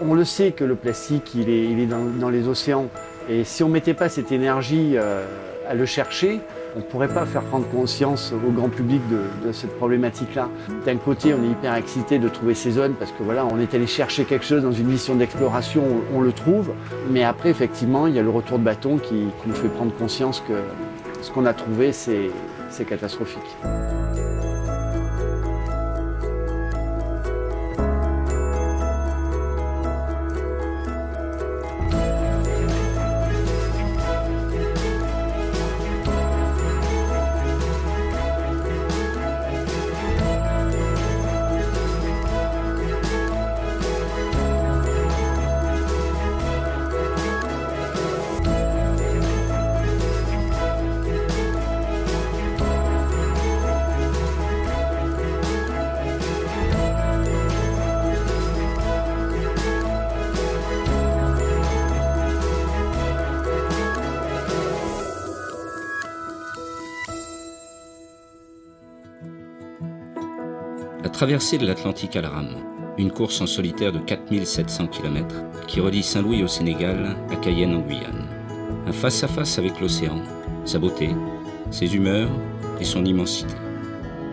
On le sait que le plastique, il est dans les océans. Et si on ne mettait pas cette énergie à le chercher, on ne pourrait pas faire prendre conscience au grand public de cette problématique-là. D'un côté, on est hyper excité de trouver ces zones parce que voilà, on est allé chercher quelque chose dans une mission d'exploration, on le trouve. Mais après, effectivement, il y a le retour de bâton qui nous fait prendre conscience que ce qu'on a trouvé, c'est catastrophique. La traversée de l'Atlantique à la rame, une course en solitaire de 4700 km qui relie Saint-Louis au Sénégal à Cayenne en Guyane. Un face-à-face avec l'océan, sa beauté, ses humeurs et son immensité.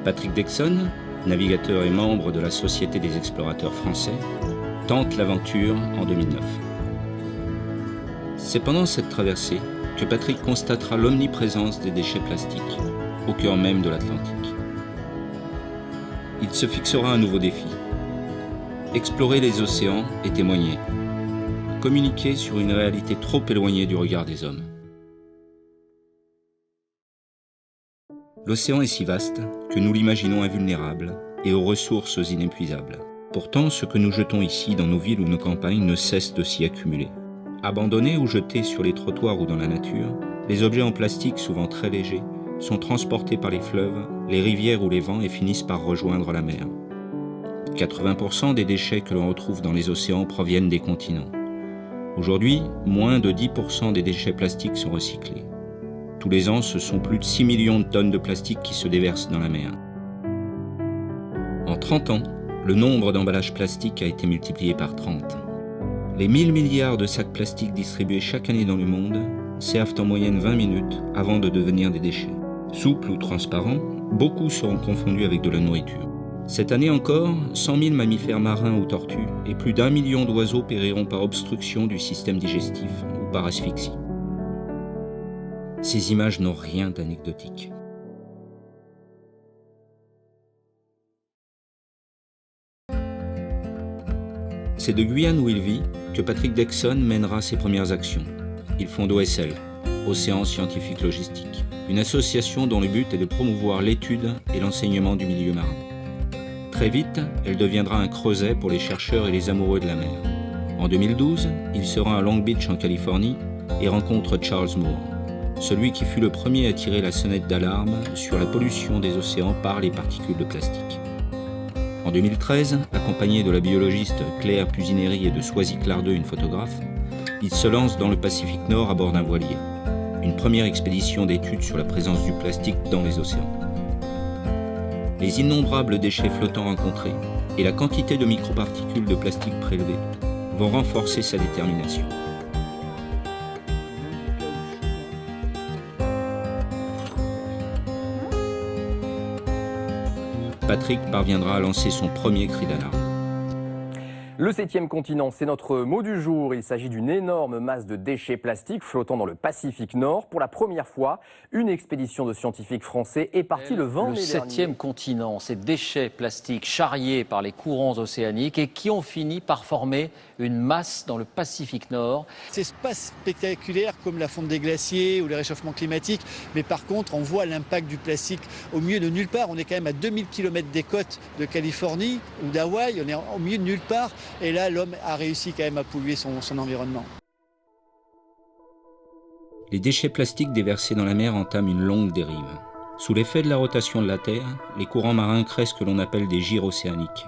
Patrick Dexon, navigateur et membre de la Société des explorateurs français, tente l'aventure en 2009. C'est pendant cette traversée que Patrick constatera l'omniprésence des déchets plastiques au cœur même de l'Atlantique. Il se fixera un nouveau défi. Explorer les océans et témoigner. Communiquer sur une réalité trop éloignée du regard des hommes. L'océan est si vaste que nous l'imaginons invulnérable et aux ressources inépuisables. Pourtant, ce que nous jetons ici dans nos villes ou nos campagnes ne cesse de s'y accumuler. Abandonnés ou jetés sur les trottoirs ou dans la nature, les objets en plastique, souvent très légers, sont transportés par les fleuves, les rivières ou les vents et finissent par rejoindre la mer. 80% des déchets que l'on retrouve dans les océans proviennent des continents. Aujourd'hui, moins de 10% des déchets plastiques sont recyclés. Tous les ans, ce sont plus de 6 millions de tonnes de plastique qui se déversent dans la mer. En 30 ans, le nombre d'emballages plastiques a été multiplié par 30. Les 1000 milliards de sacs plastiques distribués chaque année dans le monde servent en moyenne 20 minutes avant de devenir des déchets. Souples ou transparents, beaucoup seront confondus avec de la nourriture. Cette année encore, 100 000 mammifères marins ou tortues et plus d'1 million d'oiseaux périront par obstruction du système digestif ou par asphyxie. Ces images n'ont rien d'anecdotique. C'est de Guyane où il vit que Patrick Dexon mènera ses premières actions. Il fonde OSL, Océan Scientifique Logistique, une association dont le but est de promouvoir l'étude et l'enseignement du milieu marin. Très vite, elle deviendra un creuset pour les chercheurs et les amoureux de la mer. En 2012, il se rend à Long Beach en Californie et rencontre Charles Moore, celui qui fut le premier à tirer la sonnette d'alarme sur la pollution des océans par les particules de plastique. En 2013, accompagné de la biologiste Claire Pusineri et de Swazi Clardeux, une photographe, il se lance dans le Pacifique Nord à bord d'un voilier. Une première expédition d'études sur la présence du plastique dans les océans. Les innombrables déchets flottants rencontrés et la quantité de microparticules de plastique prélevées vont renforcer sa détermination. Patrick parviendra à lancer son premier cri d'alarme. Le 7e continent, c'est notre mot du jour. Il s'agit d'une énorme masse de déchets plastiques flottant dans le Pacifique Nord. Pour la première fois, une expédition de scientifiques français est partie le 20 mai dernier. Le 7e continent, ces déchets plastiques charriés par les courants océaniques et qui ont fini par former une masse dans le Pacifique Nord. C'est pas spectaculaire comme la fonte des glaciers ou le réchauffement climatique, mais par contre, on voit l'impact du plastique au milieu de nulle part. On est quand même à 2000 km des côtes de Californie ou d'Hawaï, on est au milieu de nulle part. Et là, l'homme a réussi quand même à polluer son environnement. Les déchets plastiques déversés dans la mer entament une longue dérive. Sous l'effet de la rotation de la Terre, les courants marins créent ce que l'on appelle des gyres océaniques.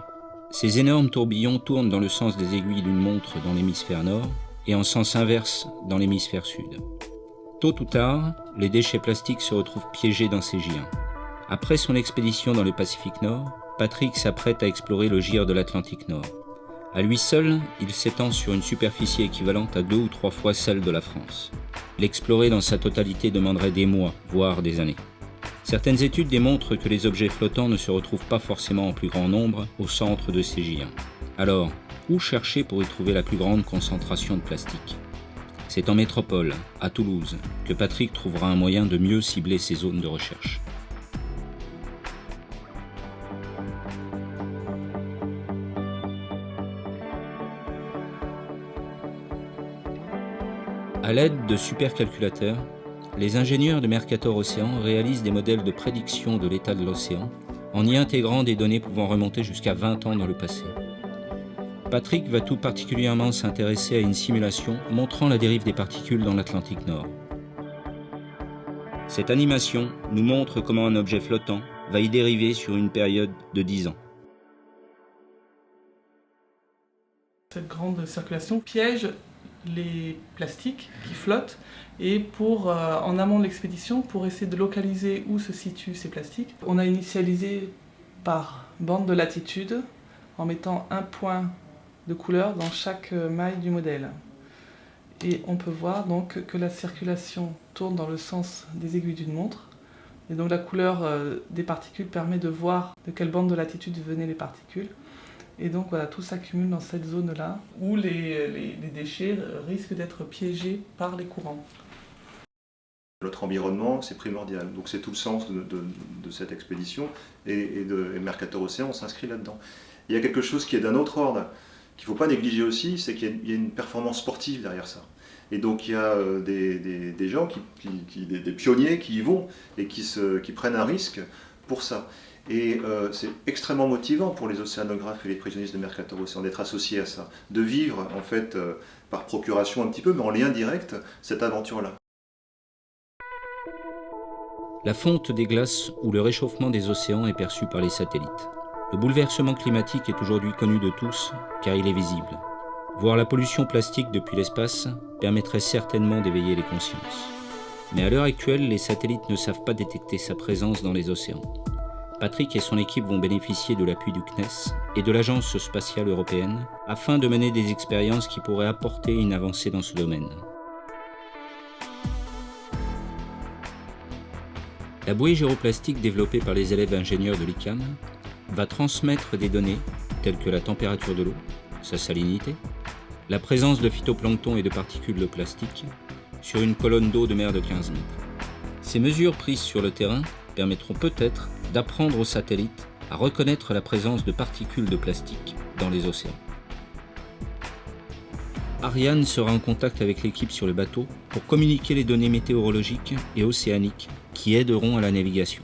Ces énormes tourbillons tournent dans le sens des aiguilles d'une montre dans l'hémisphère nord et en sens inverse dans l'hémisphère sud. Tôt ou tard, les déchets plastiques se retrouvent piégés dans ces gyres. Après son expédition dans le Pacifique Nord, Patrick s'apprête à explorer le gyre de l'Atlantique Nord. À lui seul, il s'étend sur une superficie équivalente à 2 ou 3 fois celle de la France. L'explorer dans sa totalité demanderait des mois, voire des années. Certaines études démontrent que les objets flottants ne se retrouvent pas forcément en plus grand nombre au centre de ces géants. Alors, où chercher pour y trouver la plus grande concentration de plastique ? C'est en métropole, à Toulouse, que Patrick trouvera un moyen de mieux cibler ses zones de recherche. À l'aide de supercalculateurs, les ingénieurs de Mercator Océan réalisent des modèles de prédiction de l'état de l'océan en y intégrant des données pouvant remonter jusqu'à 20 ans dans le passé. Patrick va tout particulièrement s'intéresser à une simulation montrant la dérive des particules dans l'Atlantique Nord. Cette animation nous montre comment un objet flottant va y dériver sur une période de 10 ans. Cette grande circulation piège les plastiques qui flottent et en amont de l'expédition, pour essayer de localiser où se situent ces plastiques, on a initialisé par bande de latitude en mettant un point de couleur dans chaque maille du modèle. Et on peut voir donc que la circulation tourne dans le sens des aiguilles d'une montre. Et donc la couleur des particules permet de voir de quelle bande de latitude venaient les particules. Et donc voilà, tout s'accumule dans cette zone-là où les déchets risquent d'être piégés par les courants. Notre environnement, c'est primordial. Donc c'est tout le sens de cette expédition et Mercator Océan s'inscrit là-dedans. Il y a quelque chose qui est d'un autre ordre, qu'il ne faut pas négliger aussi, c'est qu'il y a une performance sportive derrière ça. Et donc il y a des gens, des pionniers qui y vont et qui prennent un risque pour ça. Et c'est extrêmement motivant pour les océanographes et les prévisionnistes de Mercator Océan d'être associés à ça, de vivre en fait par procuration un petit peu, mais en lien direct, cette aventure-là. La fonte des glaces ou le réchauffement des océans est perçu par les satellites. Le bouleversement climatique est aujourd'hui connu de tous, car il est visible. Voir la pollution plastique depuis l'espace permettrait certainement d'éveiller les consciences. Mais à l'heure actuelle, les satellites ne savent pas détecter sa présence dans les océans. Patrick et son équipe vont bénéficier de l'appui du CNES et de l'Agence spatiale européenne afin de mener des expériences qui pourraient apporter une avancée dans ce domaine. La bouée gyroplastique développée par les élèves ingénieurs de l'ICAM va transmettre des données telles que la température de l'eau, sa salinité, la présence de phytoplancton et de particules de plastique sur une colonne d'eau de mer de 15 mètres. Ces mesures prises sur le terrain permettront peut-être d'apprendre aux satellites à reconnaître la présence de particules de plastique dans les océans. Ariane sera en contact avec l'équipe sur le bateau pour communiquer les données météorologiques et océaniques qui aideront à la navigation.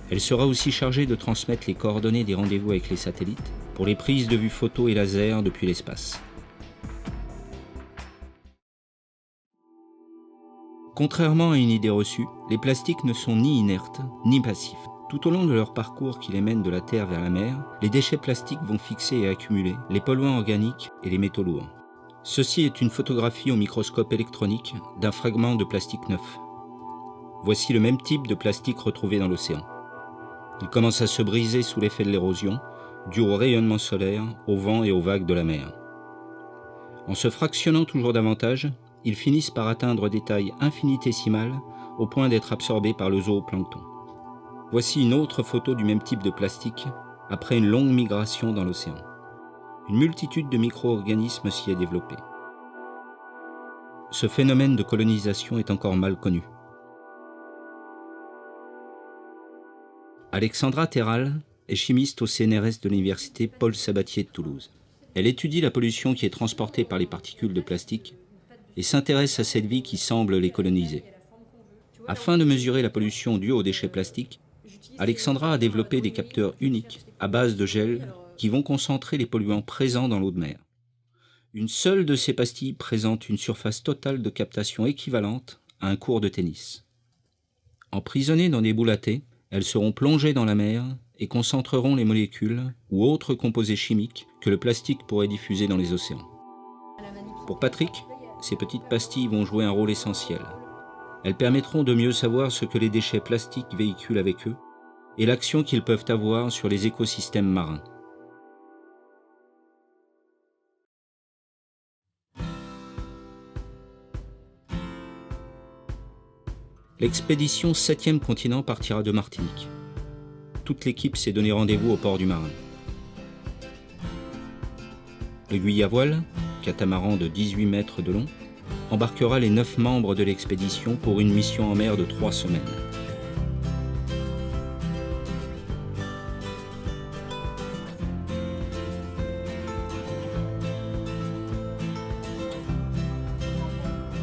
Elle sera aussi chargée de transmettre les coordonnées des rendez-vous avec les satellites pour les prises de vue photo et laser depuis l'espace. Contrairement à une idée reçue, les plastiques ne sont ni inertes ni passifs. Tout au long de leur parcours qui les mène de la Terre vers la mer, les déchets plastiques vont fixer et accumuler les polluants organiques et les métaux lourds. Ceci est une photographie au microscope électronique d'un fragment de plastique neuf. Voici le même type de plastique retrouvé dans l'océan. Il commence à se briser sous l'effet de l'érosion, dû au rayonnement solaire, au vent et aux vagues de la mer. En se fractionnant toujours davantage, ils finissent par atteindre des tailles infinitésimales au point d'être absorbés par le zooplancton. Voici une autre photo du même type de plastique après une longue migration dans l'océan. Une multitude de micro-organismes s'y est développée. Ce phénomène de colonisation est encore mal connu. Alexandra Terral est chimiste au CNRS de l'université Paul Sabatier de Toulouse. Elle étudie la pollution qui est transportée par les particules de plastique et s'intéresse à cette vie qui semble les coloniser. Afin de mesurer la pollution due aux déchets plastiques, Alexandra a développé des capteurs uniques à base de gel qui vont concentrer les polluants présents dans l'eau de mer. Une seule de ces pastilles présente une surface totale de captation équivalente à un court de tennis. Emprisonnées dans des boules à thé, elles seront plongées dans la mer et concentreront les molécules ou autres composés chimiques que le plastique pourrait diffuser dans les océans. Pour Patrick, ces petites pastilles vont jouer un rôle essentiel. Elles permettront de mieux savoir ce que les déchets plastiques véhiculent avec eux et l'action qu'ils peuvent avoir sur les écosystèmes marins. L'expédition 7e continent partira de Martinique. Toute l'équipe s'est donné rendez-vous au port du Marin. Le Guy à voile, catamaran de 18 mètres de long, embarquera les 9 membres de l'expédition pour une mission en mer de 3 semaines.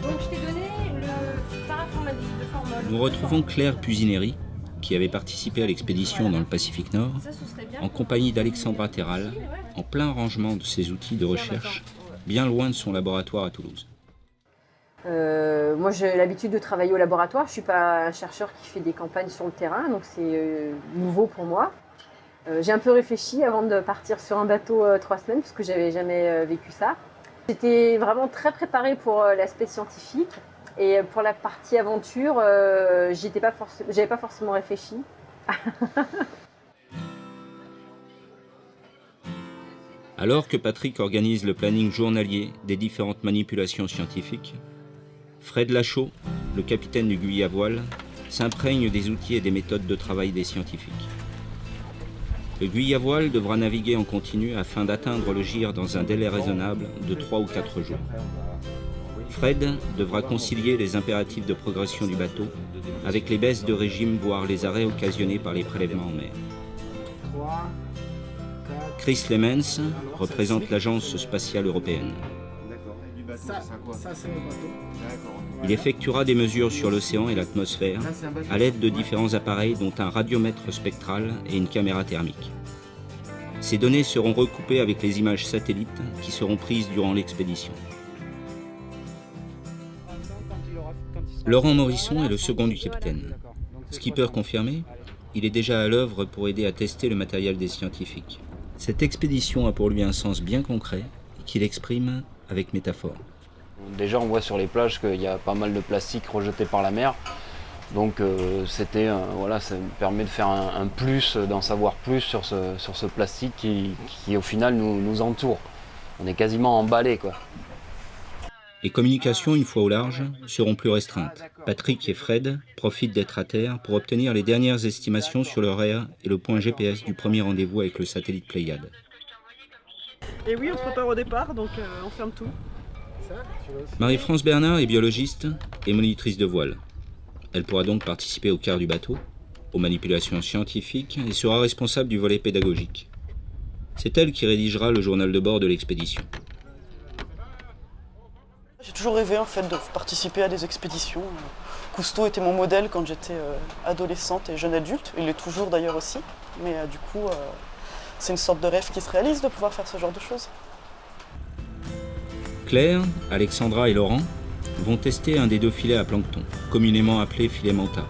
Donc je t'ai donné le paraformaldehyde de formol. Nous retrouvons Claire Pusineri, qui avait participé à l'expédition dans le Pacifique Nord, Ça, ce serait bien. en compagnie d'Alexandra Terral, en plein rangement de ses outils de recherche, bien loin de son laboratoire à Toulouse. Moi, j'ai l'habitude de travailler au laboratoire. Je ne suis pas un chercheur qui fait des campagnes sur le terrain, donc c'est nouveau pour moi. J'ai un peu réfléchi avant de partir sur un bateau 3 semaines, parce que j'avais jamais vécu ça. J'étais vraiment très préparée pour l'aspect scientifique. Et pour la partie aventure, j'avais pas forcément réfléchi. Alors que Patrick organise le planning journalier des différentes manipulations scientifiques, Fred Lachaud, le capitaine du Guy à voile, s'imprègne des outils et des méthodes de travail des scientifiques. Le Guy à voile devra naviguer en continu afin d'atteindre le gire dans un délai raisonnable de 3 ou 4 jours. Fred devra concilier les impératifs de progression du bateau avec les baisses de régime, voire les arrêts occasionnés par les prélèvements en mer. Chris Lemens représente l'Agence spatiale européenne. Il effectuera des mesures sur l'océan et l'atmosphère à l'aide de différents appareils dont un radiomètre spectral et une caméra thermique. Ces données seront recoupées avec les images satellites qui seront prises durant l'expédition. Laurent Morisson est le second du capitaine. Skipper confirmé, il est déjà à l'œuvre pour aider à tester le matériel des scientifiques. Cette expédition a pour lui un sens bien concret qu'il exprime avec métaphore. Déjà, on voit sur les plages qu'il y a pas mal de plastique rejeté par la mer. Donc voilà, ça me permet de faire un plus, d'en savoir plus sur ce plastique qui au final nous entoure. On est quasiment emballé, quoi. Les communications, une fois au large, seront plus restreintes. Patrick et Fred profitent d'être à terre pour obtenir les dernières estimations sur l'horaire et le point GPS du premier rendez-vous avec le satellite Pléiade. Et oui, on se prépare au départ, donc on ferme tout. Marie-France Bernard est biologiste et monitrice de voile. Elle pourra donc participer au quart du bateau, aux manipulations scientifiques et sera responsable du volet pédagogique. C'est elle qui rédigera le journal de bord de l'expédition. J'ai toujours rêvé en fait de participer à des expéditions. Cousteau était mon modèle quand j'étais adolescente et jeune adulte, il l'est toujours d'ailleurs aussi. Mais du coup, c'est une sorte de rêve qui se réalise de pouvoir faire ce genre de choses. Claire, Alexandra et Laurent vont tester un des 2 filets à plancton, communément appelé filet Manta.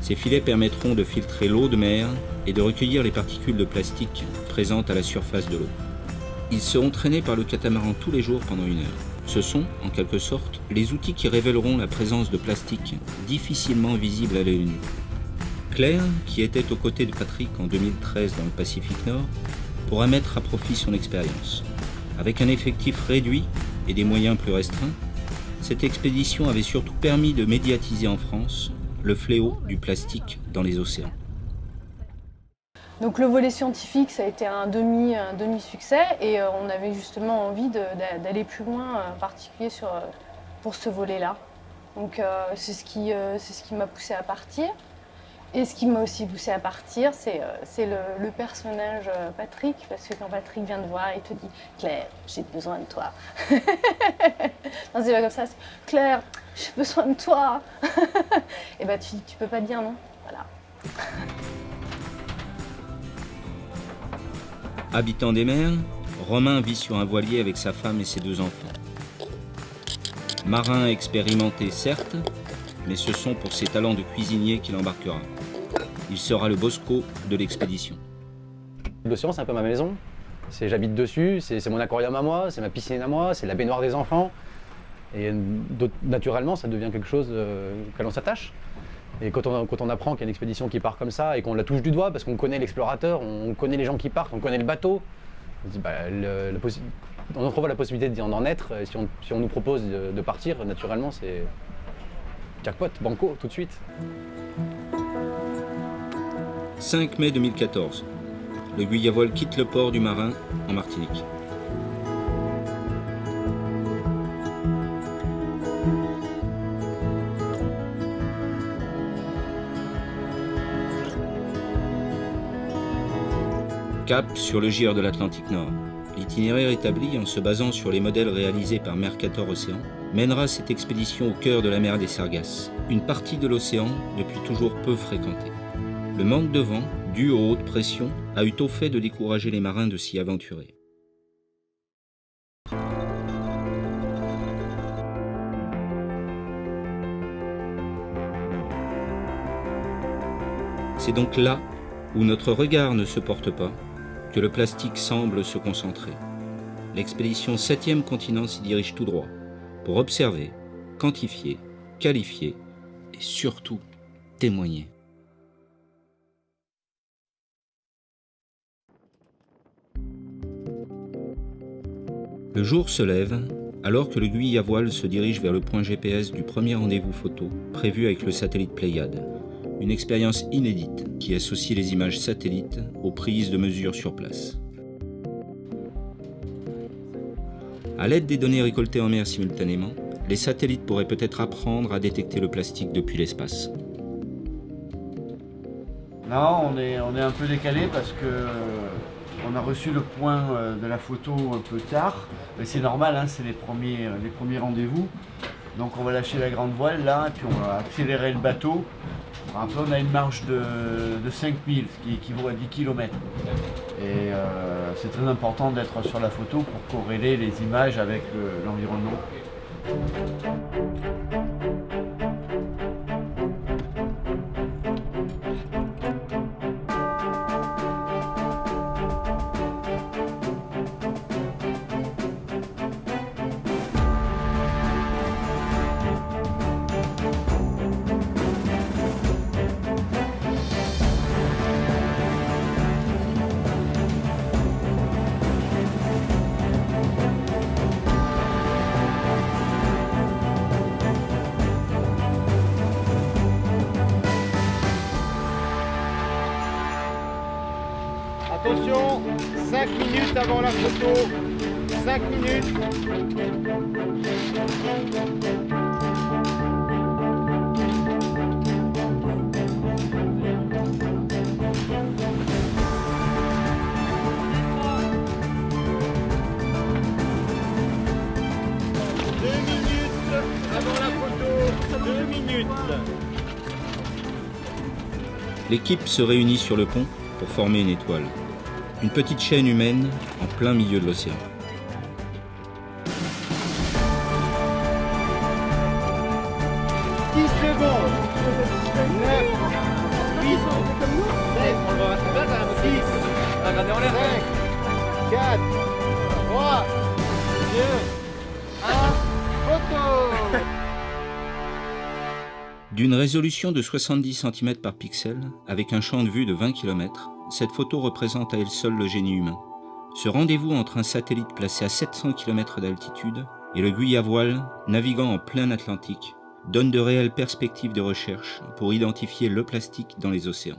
Ces filets permettront de filtrer l'eau de mer et de recueillir les particules de plastique présentes à la surface de l'eau. Ils seront traînés par le catamaran tous les jours pendant 1 heure. Ce sont, en quelque sorte, les outils qui révéleront la présence de plastique difficilement visible à l'œil nu. Claire, qui était aux côtés de Patrick en 2013 dans le Pacifique Nord, pourra mettre à profit son expérience. Avec un effectif réduit et des moyens plus restreints, cette expédition avait surtout permis de médiatiser en France le fléau du plastique dans les océans. Donc le volet scientifique, ça a été un demi-succès et on avait justement envie d'aller plus loin, en particulier pour ce volet-là. Donc c'est ce qui m'a poussé à partir. Et ce qui m'a aussi poussé à partir, c'est le personnage Patrick, parce que quand Patrick vient te voir, il te dit « Claire, j'ai besoin de toi ». Non, c'est pas comme ça, c'est « Claire, j'ai besoin de toi ». Et bah tu peux pas dire non, voilà. Habitant des mers, Romain vit sur un voilier avec sa femme et ses 2 enfants. Marin expérimenté certes, mais ce sont pour ses talents de cuisinier qu'il embarquera. Il sera le Bosco de l'expédition. L'océan, c'est un peu ma maison. J'habite dessus, c'est mon aquarium à moi, c'est ma piscine à moi, c'est la baignoire des enfants. Et naturellement, ça devient quelque chose auquel on s'attache. Et quand on apprend qu'il y a une expédition qui part comme ça et qu'on la touche du doigt, parce qu'on connaît l'explorateur, on connaît les gens qui partent, on connaît le bateau, on se dit, on entrevoit la possibilité d'en être. Et si on nous propose de partir, naturellement, jackpot, banco, tout de suite. 5 mai 2014. Le Guillavol quitte le port du Marin en Martinique. Cap sur le GIR de l'Atlantique Nord. L'itinéraire établi en se basant sur les modèles réalisés par Mercator Océan mènera cette expédition au cœur de la mer des Sargasses, une partie de l'océan depuis toujours peu fréquentée. Le manque de vent, dû aux hautes pressions, a eu au fait de décourager les marins de s'y aventurer. C'est donc là où notre regard ne se porte pas que le plastique semble se concentrer. L'expédition 7e continent s'y dirige tout droit pour observer, quantifier, qualifier et surtout témoigner. Le jour se lève alors que le Guillavol se dirige vers le point GPS du premier rendez-vous photo prévu avec le satellite Pléiade. Une expérience inédite qui associe les images satellites aux prises de mesures sur place. À l'aide des données récoltées en mer simultanément, les satellites pourraient peut-être apprendre à détecter le plastique depuis l'espace. Non, on est un peu décalé parce que on a reçu le point de la photo un peu tard. Mais c'est normal, hein, c'est les premiers rendez-vous. Donc on va lâcher la grande voile là, et puis on va accélérer le bateau. Après on a une marge de 5000, ce qui équivaut à 10 km. Et c'est très important d'être sur la photo pour corréler les images avec l'environnement. Attention, 5 minutes avant la photo, 5 minutes. Avant la photo, 2 minutes. L'équipe se réunit sur le pont pour former une étoile. Une petite chaîne humaine en plein milieu de l'océan. D'une résolution de 70 cm par pixel, avec un champ de vue de 20 km, cette photo représente à elle seule le génie humain. Ce rendez-vous entre un satellite placé à 700 km d'altitude et le Guillavol, naviguant en plein Atlantique, donne de réelles perspectives de recherche pour identifier le plastique dans les océans.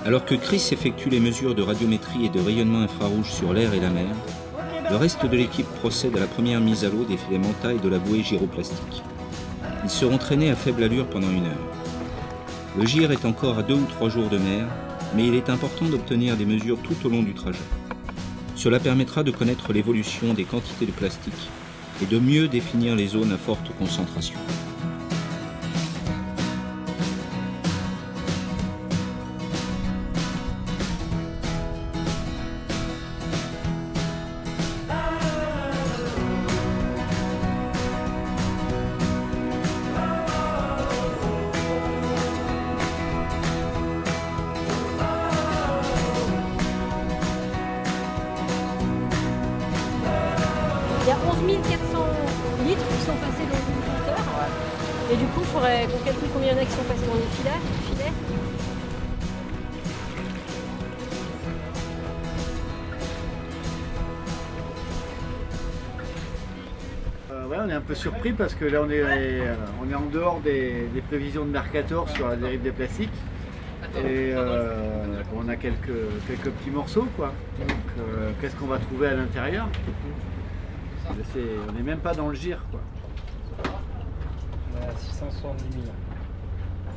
Alors que Chris effectue les mesures de radiométrie et de rayonnement infrarouge sur l'air et la mer, le reste de l'équipe procède à la première mise à l'eau des filamenta et de la bouée gyroplastique. Ils seront traînés à faible allure pendant 1 heure. Le GIR est encore à 2 ou 3 jours de mer, mais il est important d'obtenir des mesures tout au long du trajet. Cela permettra de connaître l'évolution des quantités de plastique et de mieux définir les zones à forte concentration. Il y a 11 400 litres qui sont passés dans le compteur. Et du coup, il faudrait qu'on calcule combien il y en a qui sont passés dans les filets. Ouais, on est un peu surpris parce que là on est en dehors des prévisions de Mercator sur la dérive des plastiques. Et on a quelques petits morceaux quoi. Donc qu'est-ce qu'on va trouver à l'intérieur? On n'est même pas dans le gire quoi. On est à 670 000.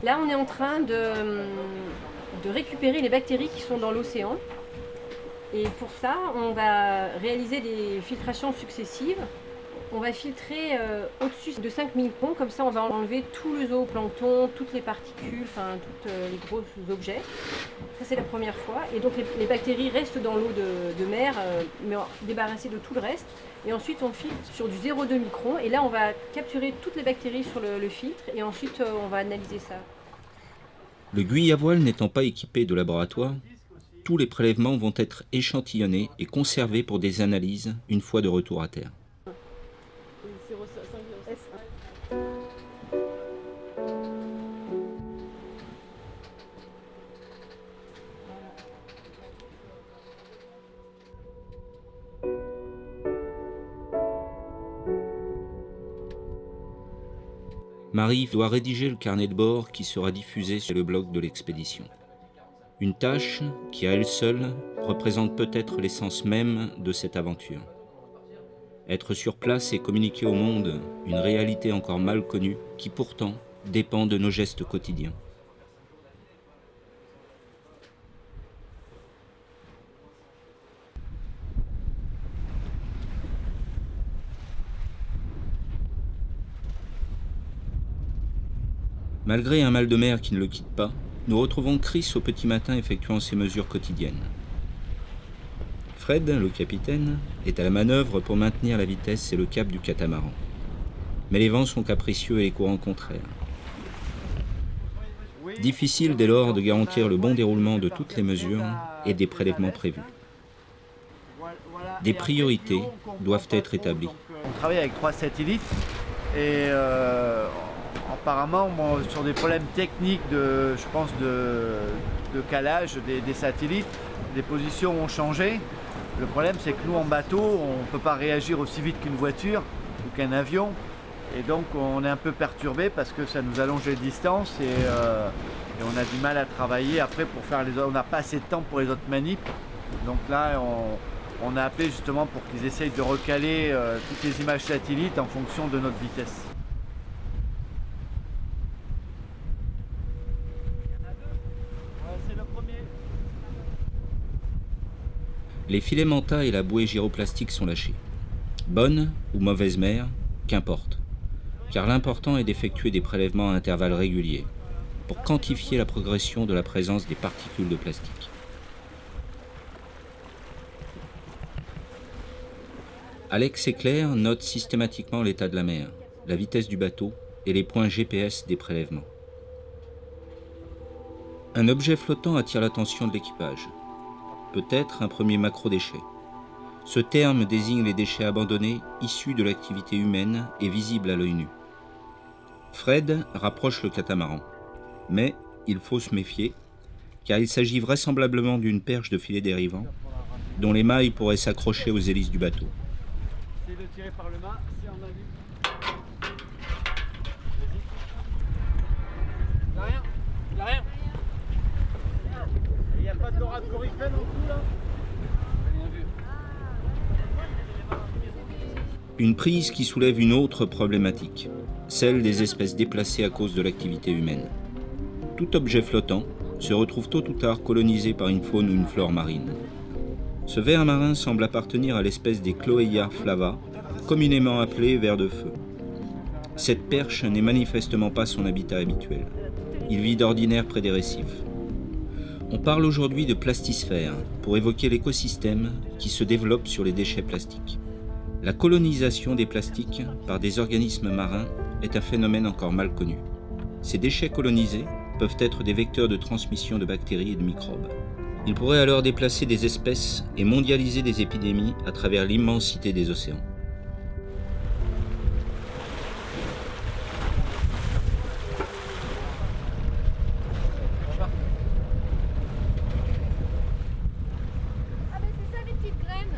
Là on est en train de récupérer les bactéries qui sont dans l'océan. Et pour ça on va réaliser des filtrations successives. On va filtrer au-dessus de 5 microns, comme ça on va enlever tout le zooplancton, toutes les particules, enfin tous les gros objets. Ça c'est la première fois. Et donc les bactéries restent dans l'eau de mer, mais débarrassées de tout le reste. Et ensuite on filtre sur du 0,2 micron. Et là on va capturer toutes les bactéries sur le filtre et ensuite on va analyser ça. Le Guy-à-Voile n'étant pas équipé de laboratoire, tous les prélèvements vont être échantillonnés et conservés pour des analyses une fois de retour à terre. Marie doit rédiger le carnet de bord qui sera diffusé sur le blog de l'expédition. Une tâche qui, à elle seule, représente peut-être l'essence même de cette aventure. Être sur place et communiquer au monde une réalité encore mal connue qui pourtant dépend de nos gestes quotidiens. Malgré un mal de mer qui ne le quitte pas, nous retrouvons Chris au petit matin effectuant ses mesures quotidiennes. Fred, le capitaine, est à la manœuvre pour maintenir la vitesse et le cap du catamaran. Mais les vents sont capricieux et les courants contraires. Difficile dès lors de garantir le bon déroulement de toutes les mesures et des prélèvements prévus. Des priorités doivent être établies. On travaille avec 3 satellites et apparemment sur des problèmes techniques de calage des satellites, les positions ont changé. Le problème c'est que nous en bateau, on ne peut pas réagir aussi vite qu'une voiture ou qu'un avion. Et donc on est un peu perturbé parce que ça nous allonge les distances et on a du mal à travailler après pour faire on n'a pas assez de temps pour les autres manips. Donc là on a appelé justement pour qu'ils essayent de recaler toutes les images satellites en fonction de notre vitesse. Les filamenta et la bouée gyroplastique sont lâchés. Bonne ou mauvaise mer, qu'importe. Car l'important est d'effectuer des prélèvements à intervalles réguliers pour quantifier la progression de la présence des particules de plastique. Alex et Claire notent systématiquement l'état de la mer, la vitesse du bateau et les points GPS des prélèvements. Un objet flottant attire l'attention de l'équipage. Peut-être un premier macro-déchet. Ce terme désigne les déchets abandonnés issus de l'activité humaine et visibles à l'œil nu. Fred rapproche le catamaran. Mais il faut se méfier, car il s'agit vraisemblablement d'une perche de filet dérivant, dont les mailles pourraient s'accrocher aux hélices du bateau. Essayez de tirer par le mât, si on a vu. Vas-y. Rien, il n'y a rien. Il n'y a pas de dorade coryphène en dessous là? Rien vu. Une prise qui soulève une autre problématique, celle des espèces déplacées à cause de l'activité humaine. Tout objet flottant se retrouve tôt ou tard colonisé par une faune ou une flore marine. Ce ver marin semble appartenir à l'espèce des Chloeia flava, communément appelée ver de feu. Cette perche n'est manifestement pas son habitat habituel. Il vit d'ordinaire près des récifs. On parle aujourd'hui de plastisphère pour évoquer l'écosystème qui se développe sur les déchets plastiques. La colonisation des plastiques par des organismes marins est un phénomène encore mal connu. Ces déchets colonisés peuvent être des vecteurs de transmission de bactéries et de microbes. Ils pourraient alors déplacer des espèces et mondialiser des épidémies à travers l'immensité des océans.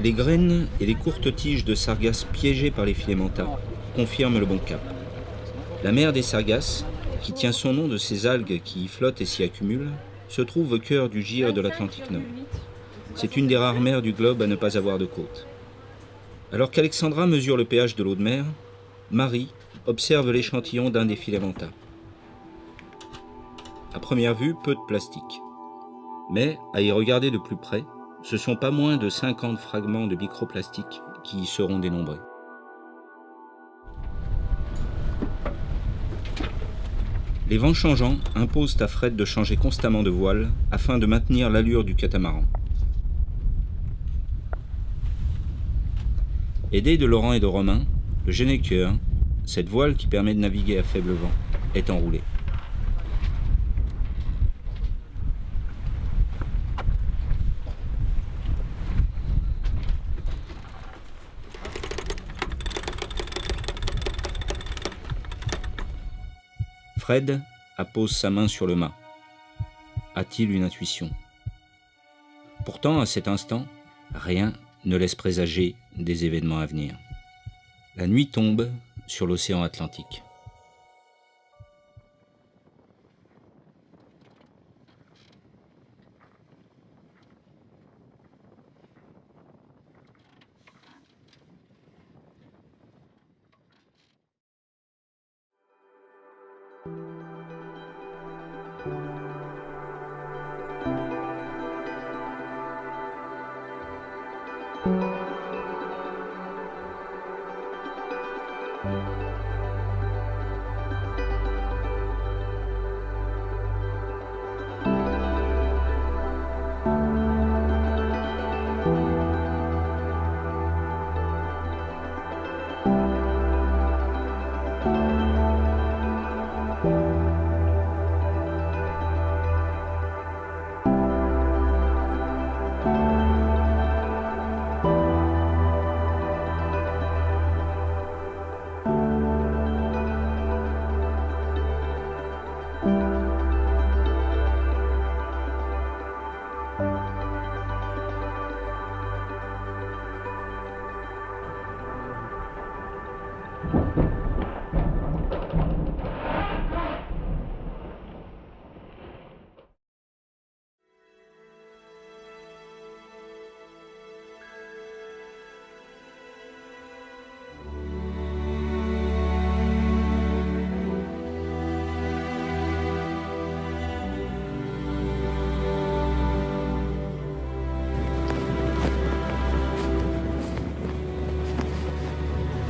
Les graines et les courtes tiges de sargasses piégées par les filamenta confirme le bon cap. La mer des Sargasses, qui tient son nom de ces algues qui y flottent et s'y accumulent, se trouve au cœur du gire de l'Atlantique Nord. C'est une des rares mers du globe à ne pas avoir de côte. Alors qu'Alexandra mesure le pH de l'eau de mer, Marie observe l'échantillon d'un des filamenta. À première vue, peu de plastique. Mais, à y regarder de plus près, ce sont pas moins de 50 fragments de microplastique qui y seront dénombrés. Les vents changeants imposent à Fred de changer constamment de voile afin de maintenir l'allure du catamaran. Aidé de Laurent et de Romain, le Genneker, cette voile qui permet de naviguer à faible vent, est enroulée. Fred appose sa main sur le mât. A-t-il une intuition? Pourtant, à cet instant, rien ne laisse présager des événements à venir. La nuit tombe sur l'océan Atlantique.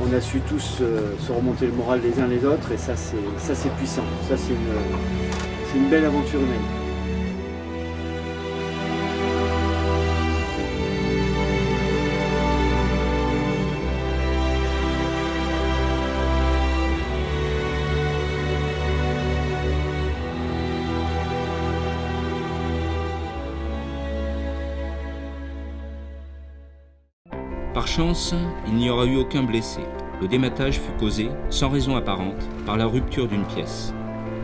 On a su tous se remonter le moral les uns les autres et ça c'est puissant, ça c'est une belle aventure humaine. Par chance, il n'y aura eu aucun blessé. Le dématage fut causé, sans raison apparente, par la rupture d'une pièce.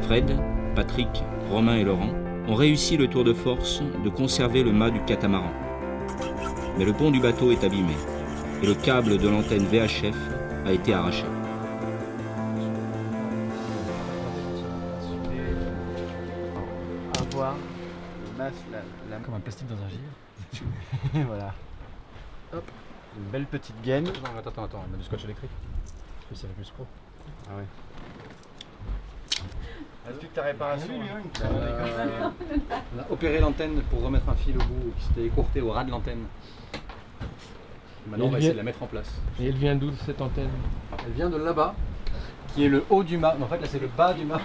Fred, Patrick, Romain et Laurent ont réussi le tour de force de conserver le mât du catamaran. Mais le pont du bateau est abîmé et le câble de l'antenne VHF a été arraché. Avoir le masque, Comme un plastique dans un gire. voilà. Hop. Une belle petite gaine. Non, attends, on a du scotch électrique. Ça fait plus pro. Ah ouais. Est-ce que ta réparation on a opéré l'antenne pour remettre un fil au bout qui s'était écourté au ras de l'antenne. Maintenant, on va essayer de la mettre en place. Et elle vient d'où cette antenne? Elle vient de là-bas, qui est le haut du mât. En fait, là, c'est le bas du mât.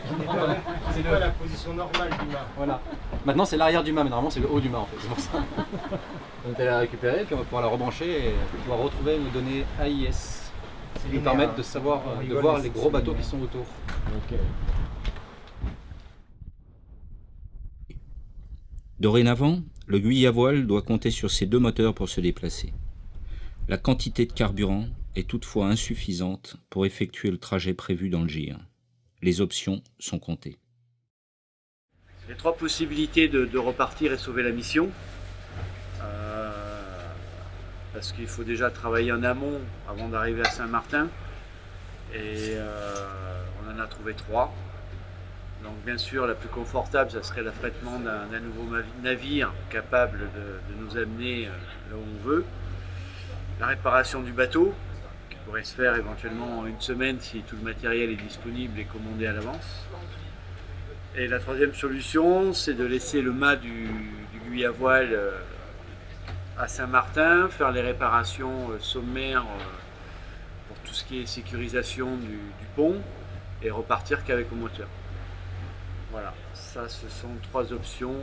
C'est pas la position normale du mât. Voilà. Maintenant, c'est l'arrière du mât, mais normalement, c'est le haut du mât, en fait. C'est pour ça. On est allé la récupérer, puis on va pouvoir la rebrancher et pouvoir retrouver nos données AIS. qui nous permettent de savoir, de voir les gros bateaux qui sont autour. Dorénavant, le Guy à voile doit compter sur ses 2 moteurs pour se déplacer. La quantité de carburant est toutefois insuffisante pour effectuer le trajet prévu dans le gire. Les options sont comptées. Les 3 possibilités de repartir et sauver la mission. Parce qu'il faut déjà travailler en amont avant d'arriver à Saint-Martin. Et on en a trouvé 3. Donc bien sûr, la plus confortable, ça serait l'affrètement d'un nouveau navire capable de nous amener là où on veut. La réparation du bateau, qui pourrait se faire éventuellement en une semaine si tout le matériel est disponible et commandé à l'avance. Et la troisième solution, c'est de laisser le mât du Guy à voile à Saint-Martin, faire les réparations sommaires pour tout ce qui est sécurisation du pont et repartir qu'avec le moteur. Voilà, ça ce sont 3 options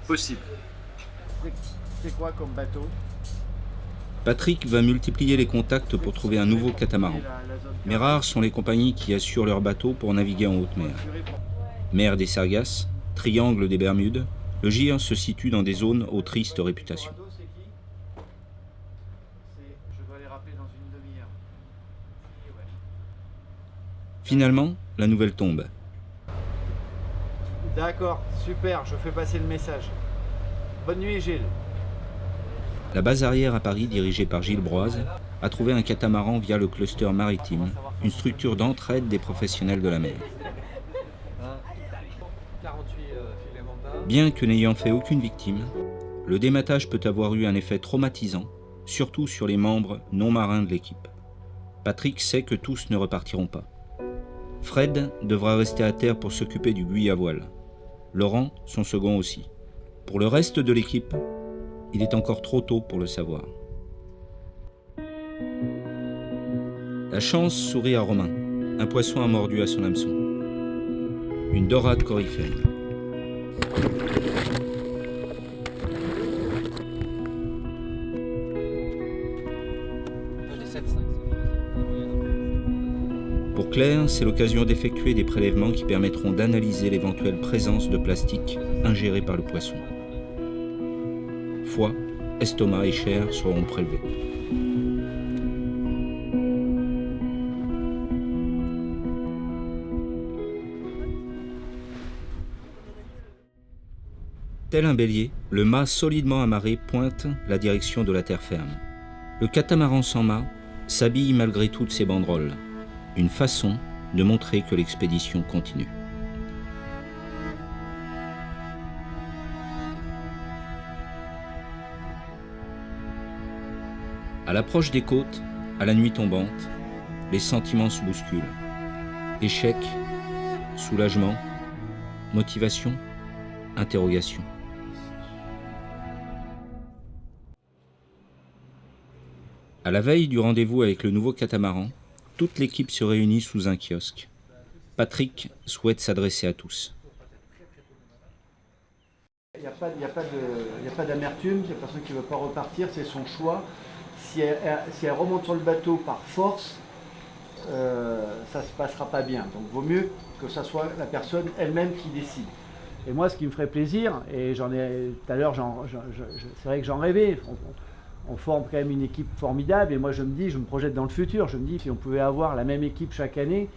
possibles. C'est quoi comme bateau? Patrick va multiplier les contacts pour trouver un nouveau catamaran. Mais rares sont les compagnies qui assurent leurs bateaux pour naviguer en haute mer. Mer des Sargasses, triangle des Bermudes, le GIR se situe dans des zones aux tristes réputations. Finalement, la nouvelle tombe. D'accord, super, je fais passer le message. Bonne nuit Gilles. La base arrière à Paris, dirigée par Gilles Broise, a trouvé un catamaran via le cluster maritime, une structure d'entraide des professionnels de la mer. Bien que n'ayant fait aucune victime, le dématage peut avoir eu un effet traumatisant, surtout sur les membres non marins de l'équipe. Patrick sait que tous ne repartiront pas. Fred devra rester à terre pour s'occuper du Guy à voile. Laurent, son second aussi. Pour le reste de l'équipe, il est encore trop tôt pour le savoir. La chance sourit à Romain. Un poisson a mordu à son hameçon. Une dorade coryphène. Pour Claire, c'est l'occasion d'effectuer des prélèvements qui permettront d'analyser l'éventuelle présence de plastique ingéré par le poisson. Foie, estomac et chair seront prélevés. Tel un bélier, le mât solidement amarré pointe la direction de la terre ferme. Le catamaran sans mât s'habille malgré toutes ses banderoles. Une façon de montrer que l'expédition continue. À l'approche des côtes, à la nuit tombante, les sentiments se bousculent. Échec, soulagement, motivation, interrogation. À la veille du rendez-vous avec le nouveau catamaran, toute l'équipe se réunit sous un kiosque. Patrick souhaite s'adresser à tous. Il n'y a pas d'amertume, c'est la personne qui ne veut pas repartir, c'est son choix. Si elle remonte sur le bateau par force, ça ne se passera pas bien. Donc il vaut mieux que ce soit la personne elle-même qui décide. Et moi, ce qui me ferait plaisir, et tout à l'heure, c'est vrai que j'en rêvais, on forme quand même une équipe formidable, et moi je me projette dans le futur, je me dis si on pouvait avoir la même équipe chaque année,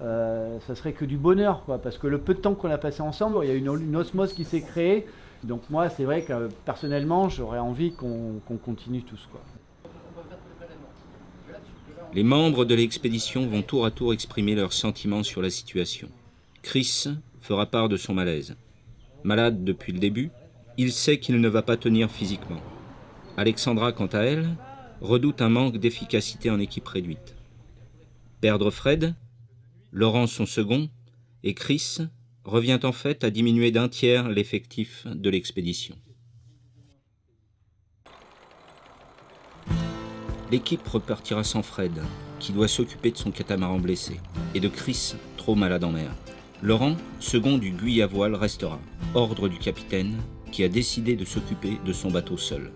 ça serait que du bonheur, quoi, parce que le peu de temps qu'on a passé ensemble, il y a une osmose qui s'est créée, donc moi c'est vrai que personnellement j'aurais envie qu'on continue tous, quoi. Les membres de l'expédition vont tour à tour exprimer leurs sentiments sur la situation. Chris fera part de son malaise. Malade depuis le début, il sait qu'il ne va pas tenir physiquement. Alexandra, quant à elle, redoute un manque d'efficacité en équipe réduite. Perdre Fred, Laurent son second, et Chris revient en fait à diminuer d'un tiers l'effectif de l'expédition. L'équipe repartira sans Fred, qui doit s'occuper de son catamaran blessé, et de Chris, trop malade en mer. Laurent, second du Guy à voile, restera, ordre du capitaine, qui a décidé de s'occuper de son bateau seul.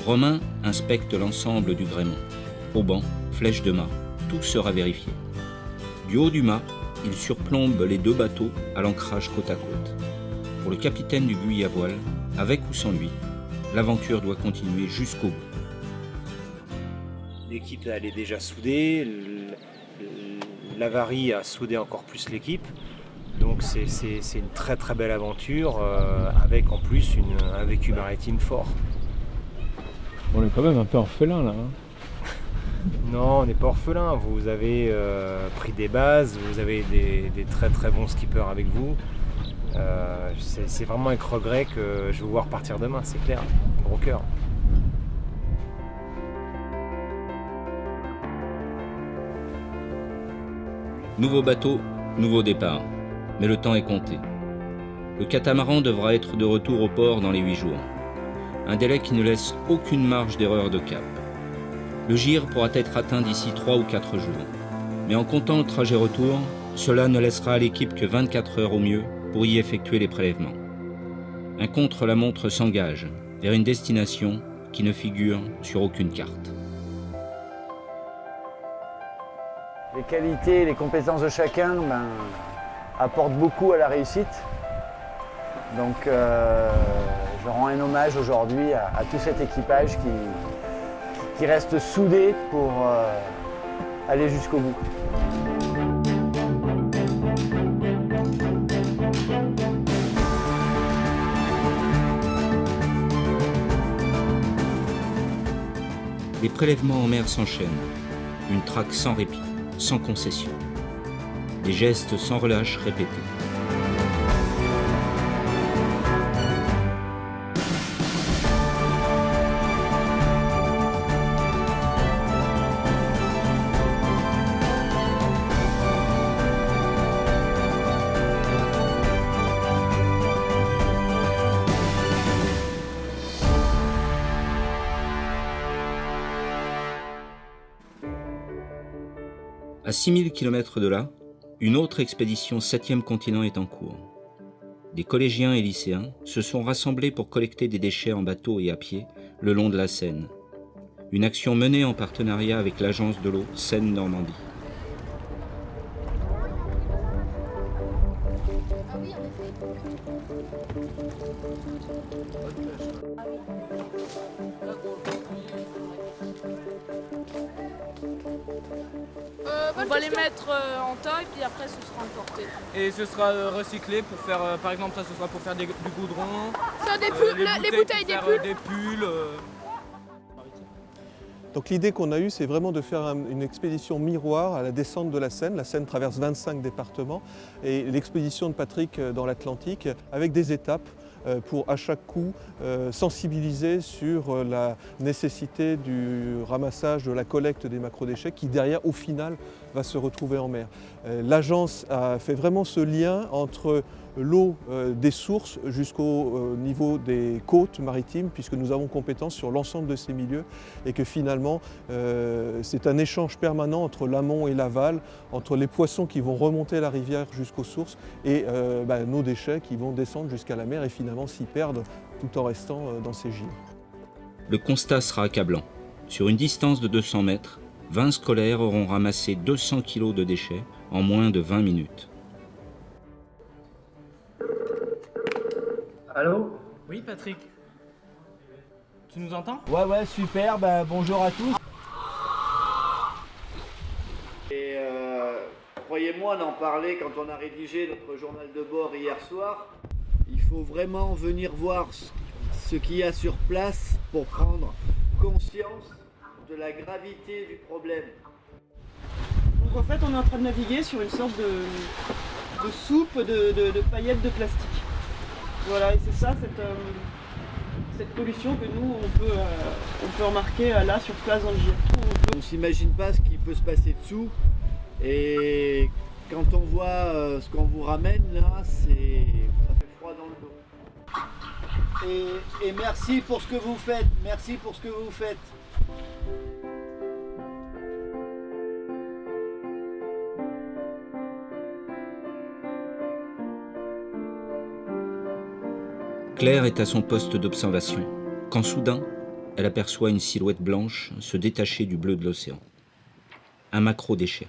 Romain inspecte l'ensemble du gréement. Auban, flèche de mât, tout sera vérifié. Du haut du mât, il surplombe les 2 bateaux à l'ancrage côte à côte. Pour le capitaine du Guy à voile, avec ou sans lui, l'aventure doit continuer jusqu'au bout. L'équipe elle est déjà soudée, l'avarie a soudé encore plus l'équipe. Donc c'est une très très belle aventure avec en plus un vécu maritime fort. On est quand même un peu orphelin là. Hein. Non, on n'est pas orphelin. Vous avez pris des bases, vous avez des très très bons skippers avec vous. C'est vraiment avec regret que je vais vous voir partir demain, c'est clair. Gros cœur. Nouveau bateau, nouveau départ. Mais le temps est compté. Le catamaran devra être de retour au port dans les 8 jours. Un délai qui ne laisse aucune marge d'erreur de cap. Le gire pourra être atteint d'ici 3 ou 4 jours. Mais en comptant le trajet retour, cela ne laissera à l'équipe que 24 heures au mieux pour y effectuer les prélèvements. Un contre-la-montre s'engage vers une destination qui ne figure sur aucune carte. Les qualités et les compétences de chacun apportent beaucoup à la réussite. Donc je rends un hommage aujourd'hui à tout cet équipage qui reste soudé pour aller jusqu'au bout. Les prélèvements en mer s'enchaînent. Une traque sans répit, sans concession. Des gestes sans relâche répétés. À 6000 km de là, une autre expédition 7e continent est en cours. Des collégiens et lycéens se sont rassemblés pour collecter des déchets en bateau et à pied le long de la Seine. Une action menée en partenariat avec l'agence de l'eau Seine-Normandie. On va les mettre en tas et puis après ce sera emporté. Et ce sera recyclé pour faire, par exemple, ça ce sera pour faire du goudron. Ça, des pulls, les bouteilles des pulls. Des pulls. Donc l'idée qu'on a eue, c'est vraiment de faire une expédition miroir à la descente de la Seine. La Seine traverse 25 départements et l'expédition de Patrick dans l'Atlantique avec des étapes pour à chaque coup sensibiliser sur la nécessité du ramassage, de la collecte des macrodéchets qui derrière au final va se retrouver en mer. L'agence a fait vraiment ce lien entre l'eau des sources jusqu'au niveau des côtes maritimes puisque nous avons compétence sur l'ensemble de ces milieux et que finalement c'est un échange permanent entre l'amont et l'aval, entre les poissons qui vont remonter la rivière jusqu'aux sources et nos déchets qui vont descendre jusqu'à la mer et finalement s'y perdre tout en restant dans ces gîtes. Le constat sera accablant. Sur une distance de 200 mètres, 20 scolaires auront ramassé 200 kg de déchets en moins de 20 minutes. Allô? Oui, Patrick. Tu nous entends? Ouais, super, bonjour à tous. Et croyez-moi, d'en parler quand on a rédigé notre journal de bord hier soir, il faut vraiment venir voir ce qu'il y a sur place pour prendre conscience de la gravité du problème. Donc en fait, on est en train de naviguer sur une sorte de soupe de paillettes de plastique. Voilà, et c'est ça, cette pollution que nous, on peut remarquer là, sur place dans le gîte. On ne s'imagine pas ce qui peut se passer dessous. Et quand on voit ce qu'on vous ramène là, ça fait froid dans le dos. Et merci pour ce que vous faites, merci pour ce que vous faites. Claire est à son poste d'observation, quand soudain, elle aperçoit une silhouette blanche se détacher du bleu de l'océan. Un macro-déchet.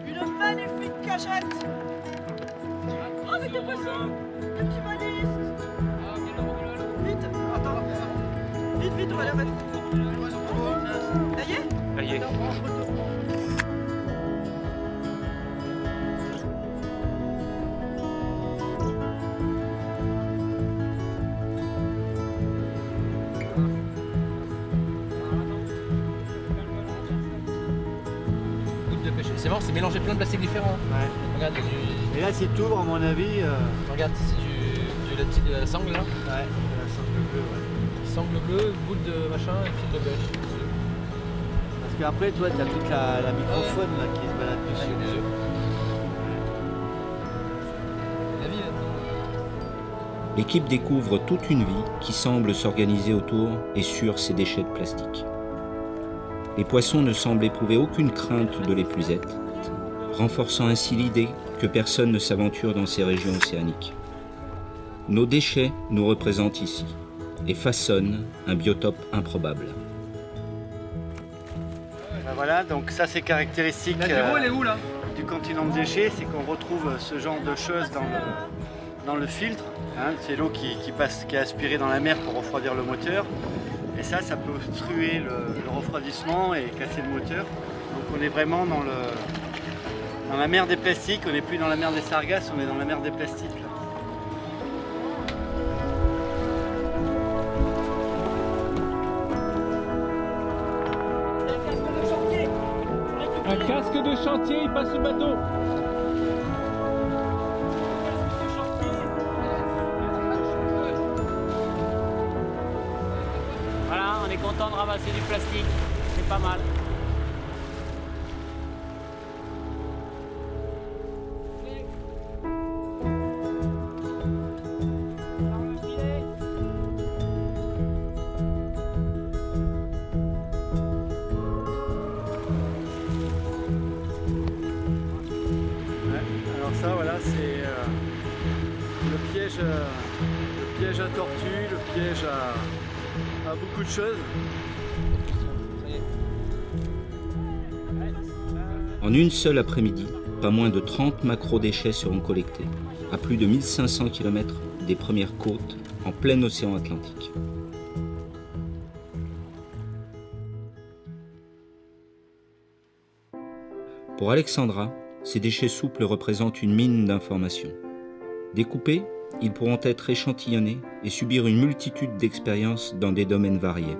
Une magnifique cachette. Oh, avec des poissons. Un petit baliste. Vite, attends. Vite, on va la mettre. Ça y est? Ça y est. marrant, c'est mélanger plein de plastiques différents. Ouais. Regarde, il y a du... Et là, si tu ouvres, à mon avis... Regarde, c'est de la sangle là. Ouais, de la sangle bleue, ouais. Sangle bleue, boule de machin et fil de beige. Parce qu'après, toi, tu as toute la microphone là, qui se balade dessus. Des œufs. La vie là. L'équipe découvre toute une vie qui semble s'organiser autour et sur ces déchets de plastique. Les poissons ne semblent éprouver aucune crainte de l'épuisette, renforçant ainsi l'idée que personne ne s'aventure dans ces régions océaniques. Nos déchets nous représentent ici et façonnent un biotope improbable. Ben voilà, donc ça c'est caractéristique elle est où, là du continent de déchets, c'est qu'on retrouve ce genre de choses dans le filtre. Hein, c'est l'eau qui est aspirée dans la mer pour refroidir le moteur. Et ça peut obstruer le refroidissement et casser le moteur. Donc on est vraiment dans la mer des plastiques, on n'est plus dans la mer des sargasses, on est dans la mer des plastiques. Là. Un casque de chantier, il passe au bateau. Voilà, on est content de ramasser du plastique, c'est pas mal. Alors ça, voilà, c'est le piège à tortue, le piège à beaucoup de choses. En une seule après-midi, pas moins de 30 macro-déchets seront collectés, à plus de 1500 km des premières côtes, en plein océan Atlantique. Pour Alexandra, ces déchets souples représentent une mine d'informations. Découpés, ils pourront être échantillonnés et subir une multitude d'expériences dans des domaines variés.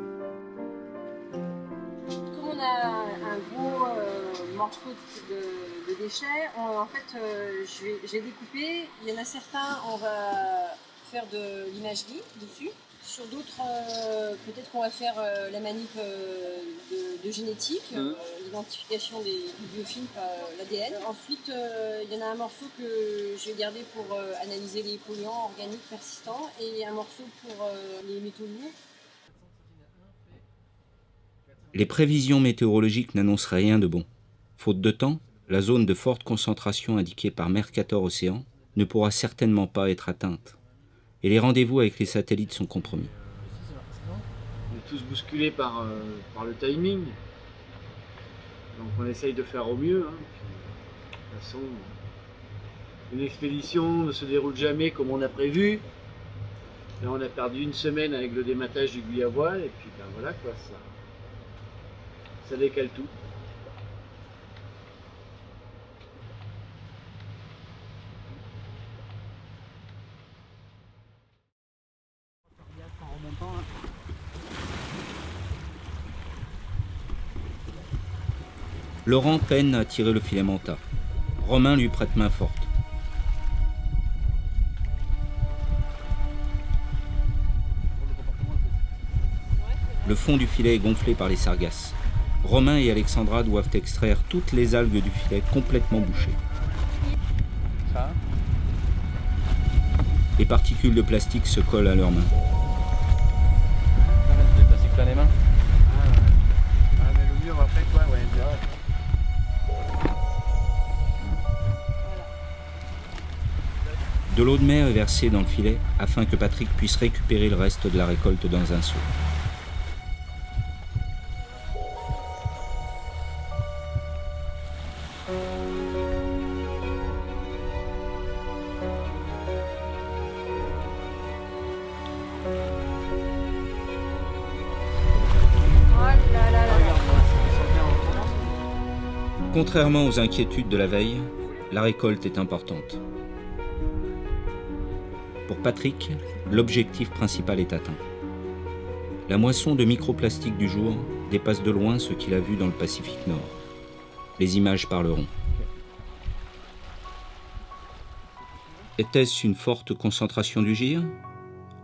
Comme on a un gros morceau de déchets, en fait, j'ai découpé. Il y en a certains, on va faire de l'imagerie dessus. Sur d'autres, peut-être qu'on va faire la manip de génétique, l'identification des biofilms, l'ADN. Ensuite, il y en a un morceau que je vais garder pour analyser les polluants organiques persistants et un morceau pour les métaux lourds. Les prévisions météorologiques n'annoncent rien de bon. Faute de temps, la zone de forte concentration indiquée par Mercator Océan ne pourra certainement pas être atteinte. Et les rendez-vous avec les satellites sont compromis. On est tous bousculés par le timing. Donc on essaye de faire au mieux. Hein. De toute façon, une expédition ne se déroule jamais comme on a prévu. Là on a perdu une semaine avec le dématage du Guy à voile et puis ben voilà quoi, ça décale tout. Laurent peine à tirer le filet manta. Romain lui prête main forte. Le fond du filet est gonflé par les sargasses. Romain et Alexandra doivent extraire toutes les algues du filet complètement bouchées. Les particules de plastique se collent à leurs mains. Le plastique plein les mains. Mais le mieux après quoi, ouais. De l'eau de mer est versée dans le filet afin que Patrick puisse récupérer le reste de la récolte dans un seau. Contrairement aux inquiétudes de la veille, la récolte est importante. Pour Patrick, l'objectif principal est atteint. La moisson de microplastiques du jour dépasse de loin ce qu'il a vu dans le Pacifique Nord. Les images parleront. Était-ce une forte concentration du GIR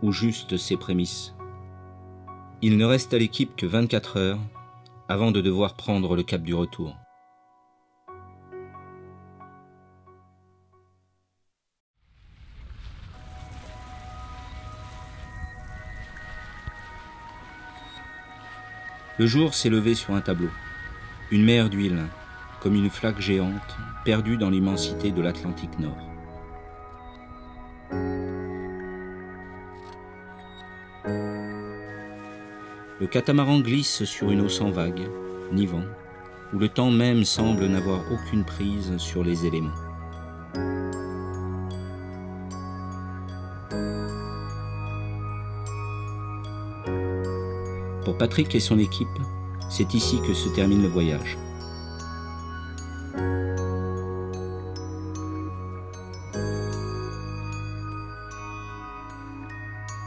ou juste ses prémices? Il ne reste à l'équipe que 24 heures avant de devoir prendre le cap du retour. Le jour s'est levé sur un tableau. Une mer d'huile, comme une flaque géante, perdue dans l'immensité de l'Atlantique Nord. Le catamaran glisse sur une eau sans vague, ni vent, où le temps même semble n'avoir aucune prise sur les éléments. Pour Patrick et son équipe, c'est ici que se termine le voyage.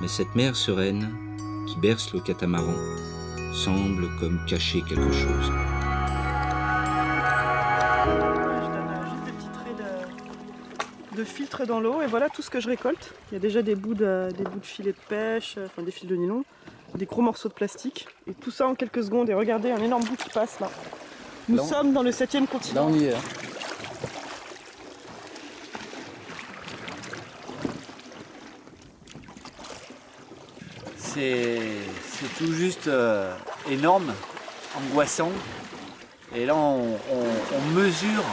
Mais cette mer sereine qui berce le catamaran semble comme cacher quelque chose. Je donne juste des petits traits de filtre dans l'eau et voilà tout ce que je récolte. Il y a déjà des bouts de filets de pêche, enfin des fils de nylon, des gros morceaux de plastique et tout ça en quelques secondes. Et regardez, un énorme bout qui passe là. Nous sommes dans le 7e continent. Là on y est. C'est tout juste énorme, angoissant. Et là, on mesure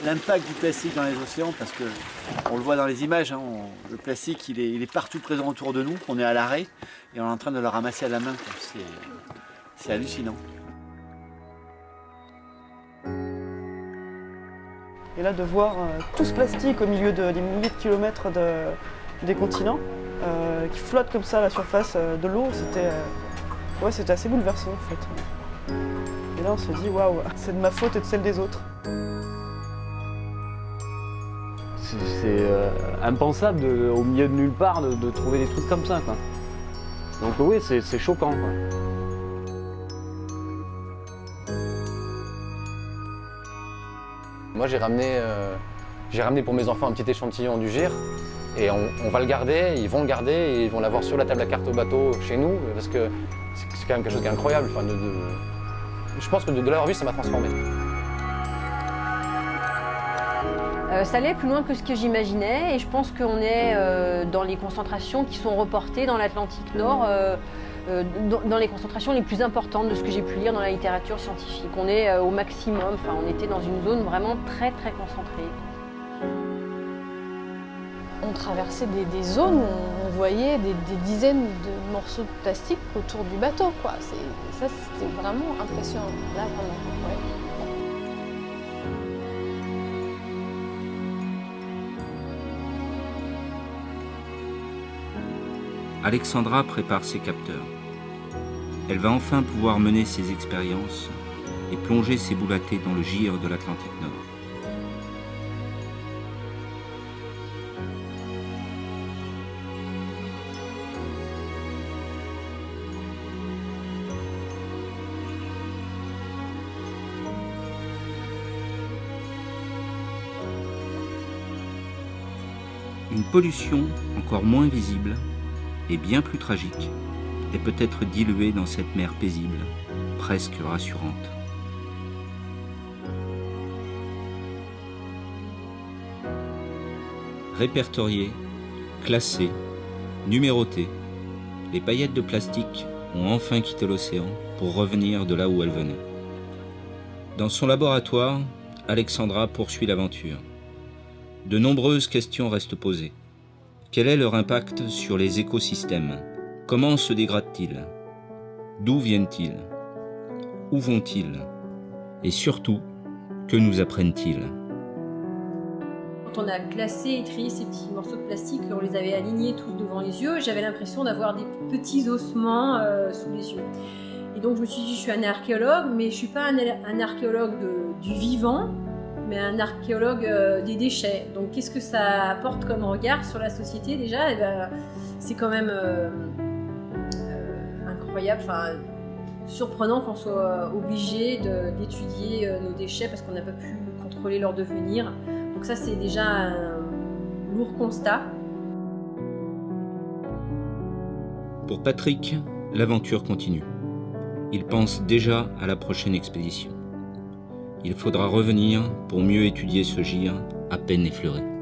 l'impact du plastique dans les océans parce que on le voit dans les images, hein, le plastique il est partout présent autour de nous, on est à l'arrêt et on est en train de le ramasser à la main. C'est hallucinant. Et là, de voir tout ce plastique au milieu des milliers de kilomètres des continents qui flotte comme ça à la surface de l'eau, c'était assez bouleversant en fait. Et là on se dit waouh, c'est de ma faute et de celle des autres. C'est impensable au milieu de nulle part de trouver des trucs comme ça, quoi. Donc oui, c'est choquant, quoi. Moi j'ai ramené pour mes enfants un petit échantillon du GIR. Et on va le garder, ils vont le garder et ils vont l'avoir sur la table à carte au bateau chez nous parce que c'est quand même quelque chose d'incroyable. Enfin, je pense que de l'avoir vu, ça m'a transformé. Ça allait plus loin que ce que j'imaginais et je pense qu'on est dans les concentrations qui sont reportées dans l'Atlantique Nord, dans les concentrations les plus importantes de ce que j'ai pu lire dans la littérature scientifique. On est au maximum, enfin, on était dans une zone vraiment très très concentrée. On traversait des zones où on voyait des dizaines de morceaux de plastique autour du bateau, quoi. Ça, c'était vraiment impressionnant. Là, vraiment, ouais. Alexandra prépare ses capteurs. Elle va enfin pouvoir mener ses expériences et plonger ses boulattés dans le GIR de l'Atlantique Nord. Une pollution encore moins visible et bien plus tragique est peut-être diluée dans cette mer paisible, presque rassurante. Répertoriées, classées, numérotées, les paillettes de plastique ont enfin quitté l'océan pour revenir de là où elles venaient. Dans son laboratoire, Alexandra poursuit l'aventure. De nombreuses questions restent posées. Quel est leur impact sur les écosystèmes? Comment se dégradent-ils? D'où viennent-ils? Où vont-ils? Et surtout, que nous apprennent-ils? Quand on a classé et trié ces petits morceaux de plastique, on les avait alignés tous devant les yeux, j'avais l'impression d'avoir des petits ossements sous les yeux. Et donc je me suis dit, je suis un archéologue, mais je ne suis pas un archéologue du vivant, mais un archéologue des déchets. Donc qu'est-ce que ça apporte comme regard sur la société déjà? Et ben, c'est quand même incroyable, enfin, surprenant qu'on soit obligé d'étudier nos déchets parce qu'on n'a pas pu contrôler leur devenir. Donc ça c'est déjà lourds constats. Pour Patrick, l'aventure continue. Il pense déjà à la prochaine expédition. Il faudra revenir pour mieux étudier ce gire à peine effleuré.